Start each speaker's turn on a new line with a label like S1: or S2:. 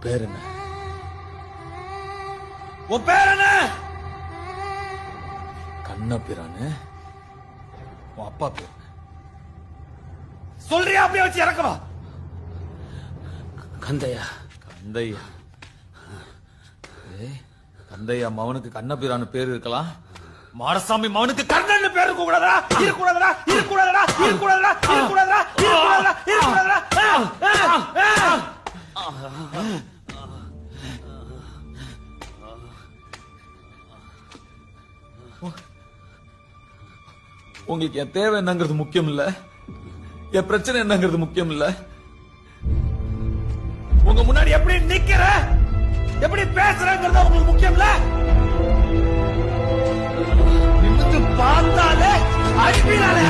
S1: பேர் என்ன? உன் பேர் என்ன? கண்ணபிரானு. உன் அப்பா பேர் சொல்றியா? அப்படியே வச்சு இறக்கவா?
S2: கந்தையா.
S1: கந்தையா? கந்தையா மவனுக்கு கண்ணபிரானு பேர் இருக்கலாம், மாடசாமி மவனுக்கு கர்ணன் பேர் இருக்க கூடாதா? இருக்கக்கூடாதா? இருக்கக்கூடாதா? இருக்கக்கூடாதா? இருக்கக்கூடாதா? இருக்கக்கூடாதா? இருக்கக்கூடாதா? உங்களுக்கு என் தேவை என்னங்கிறது முக்கியம் இல்ல, என் பிரச்சனை என்னங்கிறது முக்கியம் இல்ல. உங்க முன்னாடி எப்படி நிக்கிற, எப்படி பேசுறங்கிறது உங்களுக்கு முக்கியம் இல்ல. நிமிர்ந்து பார்த்தாலே அடிப்பீரானே.